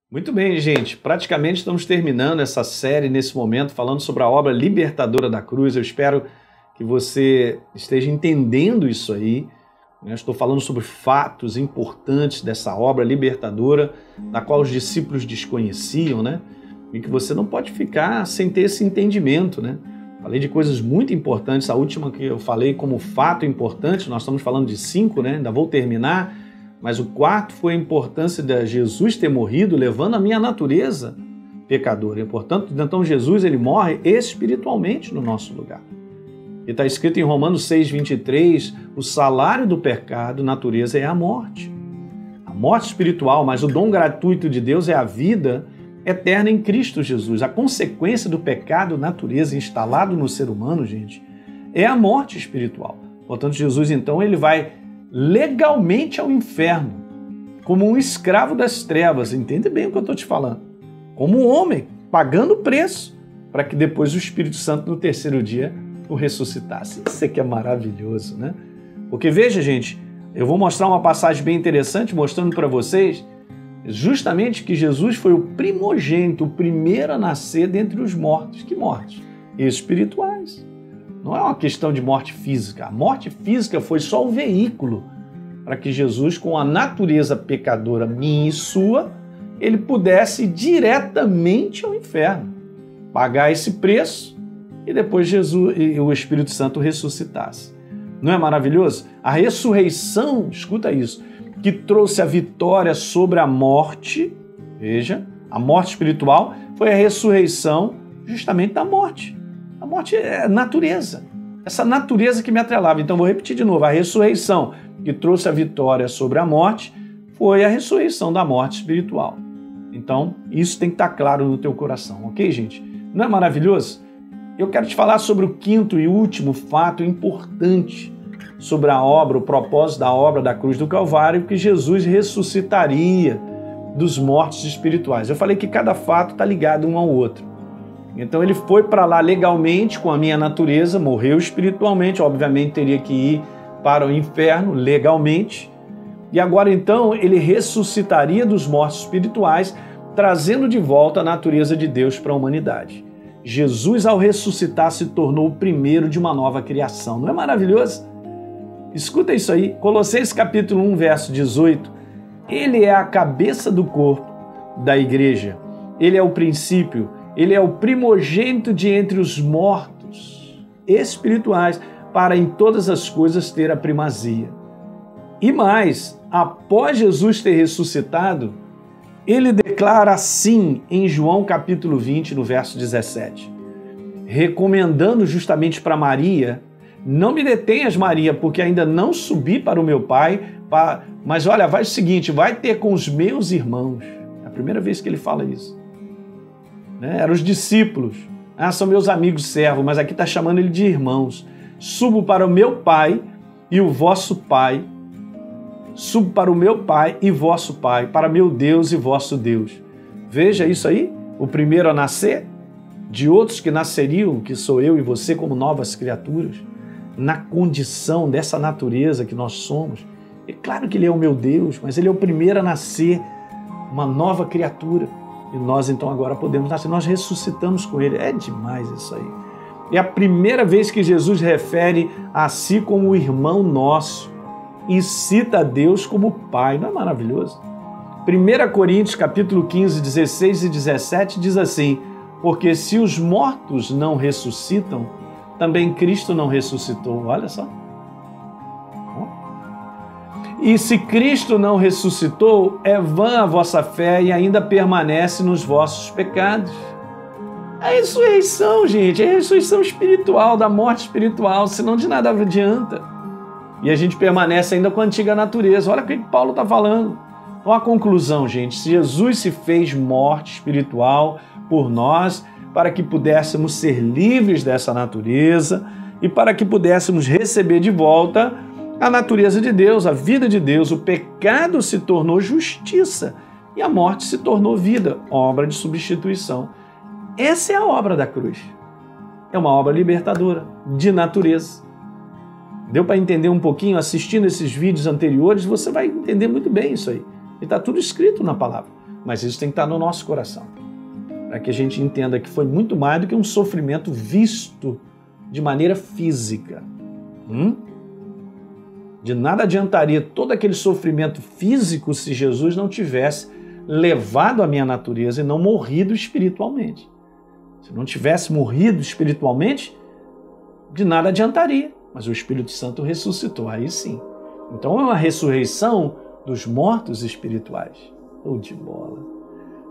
Muito bem, gente. Praticamente estamos terminando essa série nesse momento, falando sobre a obra libertadora da cruz. Eu espero que você esteja entendendo isso aí. Eu estou falando sobre fatos importantes dessa obra libertadora, da qual os discípulos desconheciam, né? E que você não pode ficar sem ter esse entendimento, né? Falei de coisas muito importantes. A última que eu falei como fato importante, nós estamos falando de 5, né? Ainda vou terminar. Mas o quarto foi a importância de Jesus ter morrido, levando a minha natureza pecadora. E, portanto, então Jesus ele morre espiritualmente no nosso lugar. E está escrito em Romanos 6:23, o salário do pecado, natureza, é a morte. A morte espiritual, mas o dom gratuito de Deus é a vida eterna em Cristo Jesus. A consequência do pecado, natureza, instalado no ser humano, gente, é a morte espiritual. Portanto, Jesus, então, ele vai legalmente ao inferno, como um escravo das trevas. Entende bem o que eu estou te falando. Como um homem, pagando o preço, para que depois o Espírito Santo, no terceiro dia, o ressuscitasse. Isso aqui é maravilhoso, né? Porque veja, gente, eu vou mostrar uma passagem bem interessante, mostrando para vocês justamente que Jesus foi o primogênito, o primeiro a nascer dentre os mortos. Que mortos? Espirituais. Não é uma questão de morte física. A morte física foi só o veículo para que Jesus, com a natureza pecadora minha e sua, ele pudesse ir diretamente ao inferno, pagar esse preço e depois Jesus e o Espírito Santo ressuscitasse. Não é maravilhoso? A ressurreição, escuta isso, que trouxe a vitória sobre a morte, veja, a morte espiritual foi a ressurreição justamente da morte. A morte é natureza, essa natureza que me atrelava. Então vou repetir de novo, a ressurreição que trouxe a vitória sobre a morte foi a ressurreição da morte espiritual. Então isso tem que estar claro no teu coração, ok, gente? Não é maravilhoso? Eu quero te falar sobre o quinto e último fato importante sobre a obra, o propósito da obra da cruz do Calvário, que Jesus ressuscitaria dos mortos espirituais. Eu falei que cada fato está ligado um ao outro. Então ele foi para lá legalmente com a minha natureza, morreu espiritualmente, obviamente teria que ir para o inferno legalmente. E agora então ele ressuscitaria dos mortos espirituais, trazendo de volta a natureza de Deus para a humanidade. Jesus, ao ressuscitar, se tornou o primeiro de uma nova criação. Não é maravilhoso? Escuta isso aí, Colossenses capítulo 1, verso 18. Ele é a cabeça do corpo da igreja. Ele é o princípio, ele é o primogênito de entre os mortos espirituais, para em todas as coisas ter a primazia. E mais, após Jesus ter ressuscitado, ele declara assim em João capítulo 20, no verso 17, recomendando justamente para Maria: não me detenhas, Maria, porque ainda não subi para o meu Pai, mas olha, vai o seguinte, vai ter com os meus irmãos. É a primeira vez que ele fala isso. Eram os discípulos. São meus amigos servos, mas aqui está chamando ele de irmãos. Subo para o meu Pai e o vosso Pai. Subo para o meu Pai e vosso Pai, para meu Deus e vosso Deus. Veja isso aí, o primeiro a nascer, de outros que nasceriam, que sou eu e você, como novas criaturas, na condição dessa natureza que nós somos. É claro que ele é o meu Deus, mas ele é o primeiro a nascer, uma nova criatura. E nós então agora podemos nascer, nós ressuscitamos com ele. É demais isso aí. É a primeira vez que Jesus refere a si como o irmão nosso e cita a Deus como Pai. Não é maravilhoso? 1 Coríntios capítulo 15, 16 e 17 diz assim: porque se os mortos não ressuscitam, também Cristo não ressuscitou. Olha só. E se Cristo não ressuscitou, é vã a vossa fé e ainda permanece nos vossos pecados. A ressurreição, gente, é a ressurreição espiritual, da morte espiritual, senão de nada adianta. E a gente permanece ainda com a antiga natureza. Olha o que Paulo está falando. Então a conclusão, gente, se Jesus se fez morte espiritual por nós, para que pudéssemos ser livres dessa natureza e para que pudéssemos receber de volta a natureza de Deus, a vida de Deus. O pecado se tornou justiça e a morte se tornou vida, obra de substituição. Essa é a obra da cruz. É uma obra libertadora, de natureza. Deu para entender um pouquinho? Assistindo esses vídeos anteriores, você vai entender muito bem isso aí. E está tudo escrito na palavra. Mas isso tem que estar no nosso coração, para que a gente entenda que foi muito mais do que um sofrimento visto de maneira física. De nada adiantaria todo aquele sofrimento físico se Jesus não tivesse levado a minha natureza e não morrido espiritualmente. Se não tivesse morrido espiritualmente, de nada adiantaria. Mas o Espírito Santo ressuscitou, aí sim. Então é uma ressurreição dos mortos espirituais. Oh, de bola.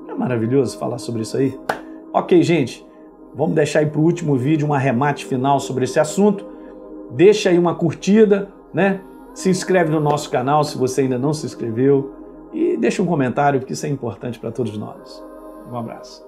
É maravilhoso falar sobre isso aí. Ok, gente, vamos deixar aí para o último vídeo um arremate final sobre esse assunto. Deixa aí uma curtida, né? Se inscreve no nosso canal se você ainda não se inscreveu e deixa um comentário, porque isso é importante para todos nós. Um abraço.